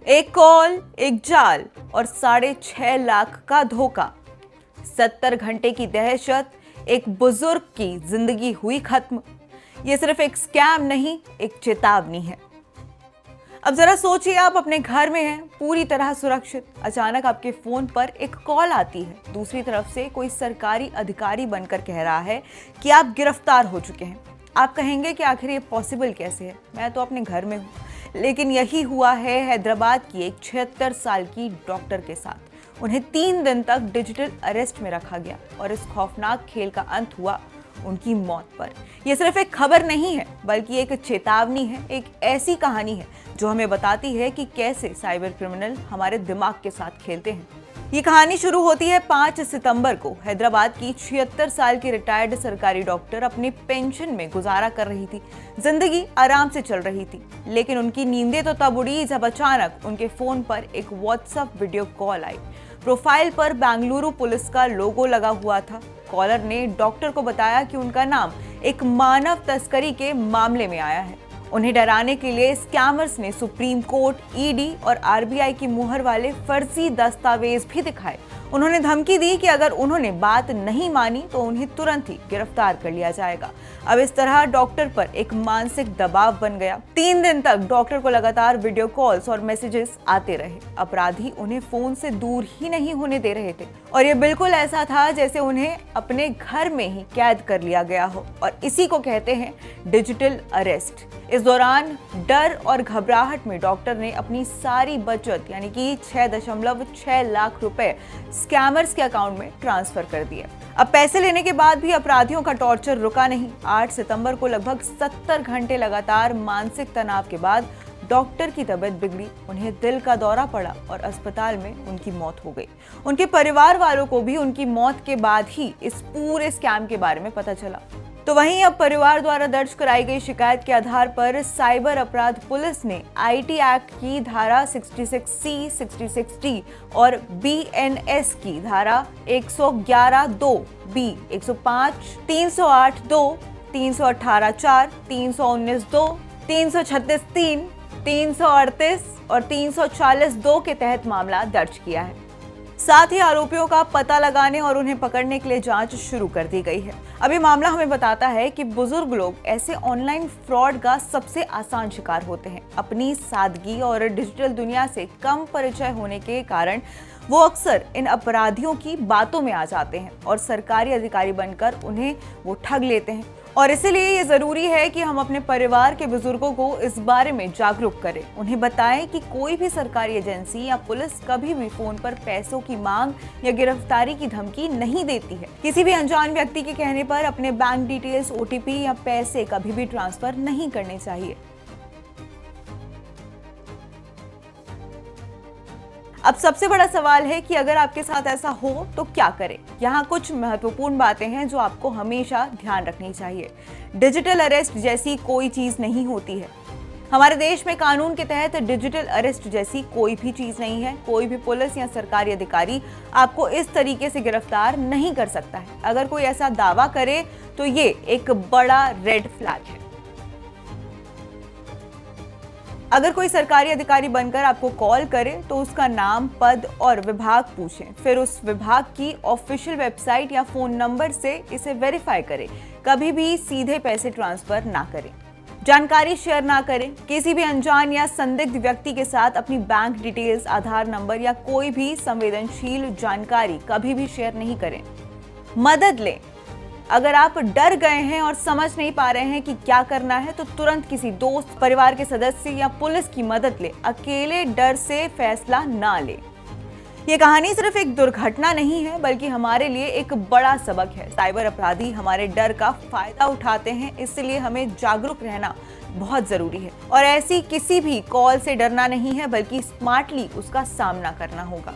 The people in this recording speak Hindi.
एक कॉल, एक जाल और 6.5 लाख का धोखा। 70 घंटे की दहशत, एक बुजुर्ग की जिंदगी हुई खत्म। ये सिर्फ एक स्कैम नहीं, एक चेतावनी है। अब जरा सोचिए, आप अपने घर में हैं, पूरी तरह सुरक्षित। अचानक आपके फोन पर एक कॉल आती है। दूसरी तरफ से कोई सरकारी अधिकारी बनकर कह रहा है कि आप गिरफ्तार हो चुके हैं। आप कहेंगे कि आखिर ये पॉसिबल कैसे है, मैं तो अपने घर में हूँ। लेकिन यही हुआ है हैदराबाद की एक 76 साल की डॉक्टर के साथ। उन्हें 3 दिन तक डिजिटल अरेस्ट में रखा गया और इस खौफनाक खेल का अंत हुआ उनकी मौत पर। यह सिर्फ एक खबर नहीं है, बल्कि एक चेतावनी है, एक ऐसी कहानी है जो हमें बताती है कि कैसे साइबर क्रिमिनल हमारे दिमाग के साथ खेलते हैं। ये कहानी शुरू होती है 5 सितंबर को। हैदराबाद की 76 साल की रिटायर्ड सरकारी डॉक्टर अपनी पेंशन में गुजारा कर रही थी। जिंदगी आराम से चल रही थी, लेकिन उनकी नींदें तो तब उड़ी जब अचानक उनके फोन पर एक व्हाट्सएप वीडियो कॉल आई। प्रोफाइल पर बेंगलुरु पुलिस का लोगो लगा हुआ था। कॉलर ने डॉक्टर को बताया कि उनका नाम एक मानव तस्करी के मामले में आया है। उन्हें डराने के लिए स्कैमर्स ने सुप्रीम कोर्ट, ईडी और आरबीआई की मुहर वाले फर्जी दस्तावेज भी दिखाए। उन्होंने धमकी दी कि अगर उन्होंने बात नहीं मानी तो उन्हें तुरंत ही गिरफ्तार कर लिया जाएगा। अब इस तरह डॉक्टर पर एक मानसिक दबाव बन गया। 3 दिन तक डॉक्टर को लगातार वीडियो कॉल्स और मैसेजेस आते रहे। अपराधी उन्हें फोन से दूर ही नहीं होने दे रहे थे और ये बिल्कुल ऐसा था जैसे उन्हें अपने घर में ही कैद कर लिया गया हो। और इसी को कहते हैं डिजिटल अरेस्ट। इस दौरान डर और घबराहट में डॉक्टर ने अपनी सारी बचत यानी कि 6.6 लाख रुपए स्कैमर्स के अकाउंट में ट्रांसफर कर दिए। अब पैसे लेने के बाद भी अपराधियों का टॉर्चर रुका नहीं। 8 सितंबर को लगभग 70 घंटे लगातार मानसिक तनाव के बाद डॉक्टर की तबीयत बिगड़ी। उन्हें दिल का दौरा पड़ा और अस्पताल में उनकी मौत हो गई। उनके परिवार वालों को भी उनकी मौत के बाद ही इस पूरे स्कैम के बारे में पता चला। तो वहीं अब परिवार द्वारा दर्ज कराई गई शिकायत के आधार पर साइबर अपराध पुलिस ने आईटी एक्ट की धारा 66C, 66D और बीएनएस की धारा 111(2)(b), 105, 308(2), 318(4), 319(2), 336(3), 338 और 340(2) के तहत मामला दर्ज किया है। साथ ही आरोपियों का पता लगाने और उन्हें पकड़ने के लिए जांच शुरू कर दी गई है। अब ये मामला हमें बताता है कि बुजुर्ग लोग ऐसे ऑनलाइन फ्रॉड का सबसे आसान शिकार होते हैं। अपनी सादगी और डिजिटल दुनिया से कम परिचय होने के कारण वो अक्सर इन अपराधियों की बातों में आ जाते हैं और सरकारी अधिकारी बनकर उन्हें वो ठग लेते हैं। और इसीलिए ये जरूरी है कि हम अपने परिवार के बुजुर्गों को इस बारे में जागरूक करें। उन्हें बताएं कि कोई भी सरकारी एजेंसी या पुलिस कभी भी फोन पर पैसों की मांग या गिरफ्तारी की धमकी नहीं देती है। किसी भी अनजान व्यक्ति के कहने पर अपने बैंक डिटेल्स, ओटीपी या पैसे कभी भी ट्रांसफर नहीं करने चाहिए। अब सबसे बड़ा सवाल है कि अगर आपके साथ ऐसा हो तो क्या करें। यहाँ कुछ महत्वपूर्ण बातें हैं जो आपको हमेशा ध्यान रखनी चाहिए। डिजिटल अरेस्ट जैसी कोई चीज नहीं होती है। हमारे देश में कानून के तहत डिजिटल अरेस्ट जैसी कोई भी चीज नहीं है। कोई भी पुलिस या सरकारी अधिकारी आपको इस तरीके से गिरफ्तार नहीं कर सकता है। अगर कोई ऐसा दावा करे तो ये एक बड़ा रेड फ्लैग है। अगर कोई सरकारी अधिकारी बनकर आपको कॉल करे तो उसका नाम, पद और विभाग पूछें। फिर उस विभाग की ऑफिशियल वेबसाइट या फोन नंबर से इसे वेरीफाई करें। कभी भी सीधे पैसे ट्रांसफर ना करें। जानकारी शेयर ना करें। किसी भी अनजान या संदिग्ध व्यक्ति के साथ अपनी बैंक डिटेल्स, आधार नंबर या कोई भी संवेदनशील जानकारी कभी भी शेयर नहीं करें। मदद लें। अगर आप डर गए हैं और समझ नहीं पा रहे हैं कि क्या करना है तो तुरंत किसी दोस्त, परिवार के सदस्य या पुलिस की मदद लें। अकेले डर से फैसला ना लें। ये कहानी सिर्फ एक दुर्घटना नहीं है, बल्कि हमारे लिए एक बड़ा सबक है। साइबर अपराधी हमारे डर का फायदा उठाते हैं, इसलिए हमें जागरूक रहना बहुत जरूरी है। और ऐसी किसी भी कॉल से डरना नहीं है, बल्कि स्मार्टली उसका सामना करना होगा।